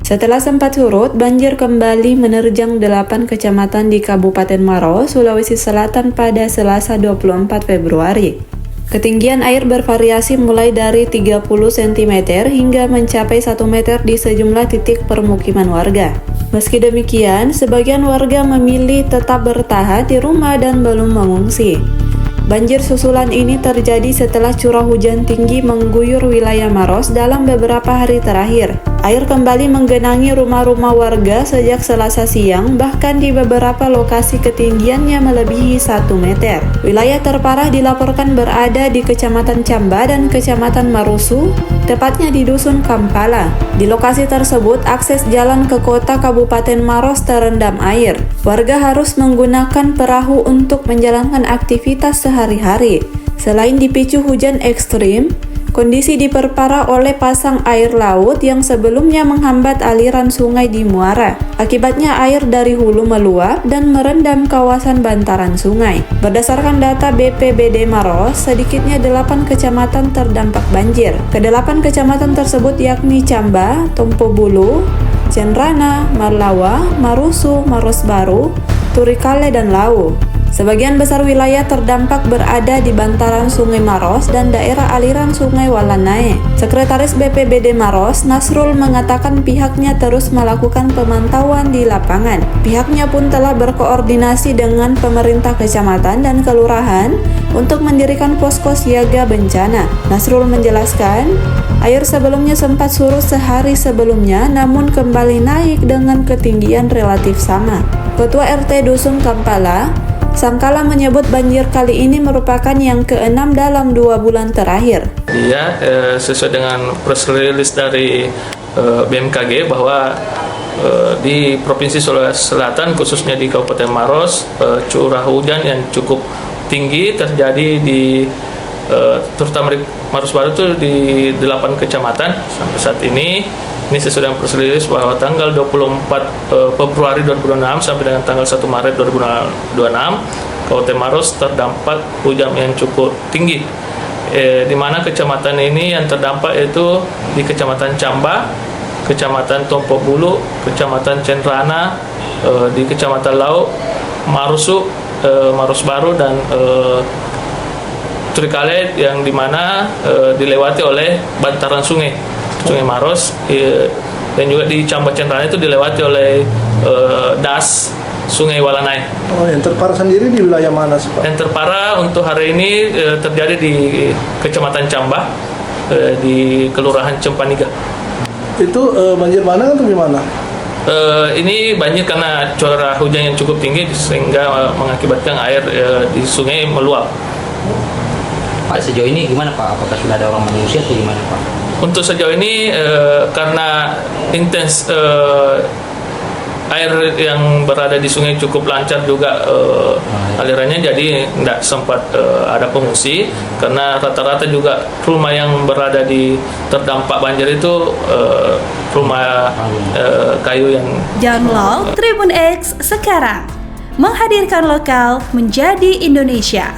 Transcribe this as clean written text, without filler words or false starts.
Setelah sempat surut, banjir kembali menerjang 8 kecamatan di Kabupaten Maros, Sulawesi Selatan pada Selasa 24 Februari. Ketinggian air bervariasi mulai dari 30 cm hingga mencapai 1 meter di sejumlah titik permukiman warga. Meski demikian, sebagian warga memilih tetap bertahan di rumah dan belum mengungsi. Banjir susulan ini terjadi setelah curah hujan tinggi mengguyur wilayah Maros dalam beberapa hari terakhir. Air kembali menggenangi rumah-rumah warga sejak Selasa siang, bahkan di beberapa lokasi ketinggiannya melebihi 1 meter. Wilayah terparah dilaporkan berada di Kecamatan Camba dan Kecamatan Marusu, tepatnya di Dusun Kampala. Di lokasi tersebut, akses jalan ke kota Kabupaten Maros terendam air. Warga harus menggunakan perahu untuk menjalankan aktivitas sehari-hari. Selain dipicu hujan ekstrim, kondisi diperparah oleh pasang air laut yang sebelumnya menghambat aliran sungai di muara. Akibatnya air dari hulu meluap dan merendam kawasan bantaran sungai. Berdasarkan data BPBD Maros, sedikitnya 8 kecamatan terdampak banjir. Ke-8 kecamatan tersebut yakni Camba, Tompo Bulu, Cenrana, Marlawa, Marusu, Maros Baru, Turikale, dan Lau. Sebagian besar wilayah terdampak berada di bantaran Sungai Maros dan daerah aliran Sungai Walanae. Sekretaris BPBD Maros, Nasrul, mengatakan pihaknya terus melakukan pemantauan di lapangan. Pihaknya pun telah berkoordinasi dengan pemerintah kecamatan dan kelurahan untuk mendirikan posko siaga bencana. Nasrul menjelaskan, air sebelumnya sempat surut sehari sebelumnya, namun kembali naik dengan ketinggian relatif sama. Ketua RT Dusun Kampala, Sangkala, menyebut banjir kali ini merupakan yang ke-6 dalam 2 bulan terakhir. Dia sesuai dengan press release dari BMKG bahwa di Provinsi Sulawesi Selatan, khususnya di Kabupaten Maros, curah hujan yang cukup tinggi terjadi di terutama di Maros Baru itu di 8 kecamatan sampai saat ini. Ini sesuai dengan press release bahwa tanggal 24 Februari 2026 sampai dengan tanggal 1 Maret 2026, Kabupaten Maros terdampak hujan yang cukup tinggi. Di mana kecamatan ini yang terdampak yaitu di Kecamatan Camba, Kecamatan Tompo Bulu, Kecamatan Cenrana, di Kecamatan Lau, Marusu, Maros Baru, dan Turikale, yang dimana dilewati oleh bantaran Sungai Maros, dan juga di Camba Cenrana itu dilewati oleh das Sungai Walanae. Oh, yang terparah sendiri di wilayah mana sih, Pak? Yang terparah untuk hari ini terjadi di Kecamatan Camba, di Kelurahan Cempaniga. Itu banjir bandang atau gimana? Ini banjir karena curah hujan yang cukup tinggi sehingga mengakibatkan air di sungai meluap. Pak, sejauh ini gimana Pak? Apakah sudah ada orang mengungsi atau gimana Pak? Untuk sejauh ini karena intens air yang berada di sungai cukup lancar juga alirannya, jadi tidak sempat ada pengungsi, karena rata-rata juga rumah yang berada di terdampak banjir itu rumah kayu yang. Download Tribun X sekarang, menghadirkan lokal menjadi Indonesia.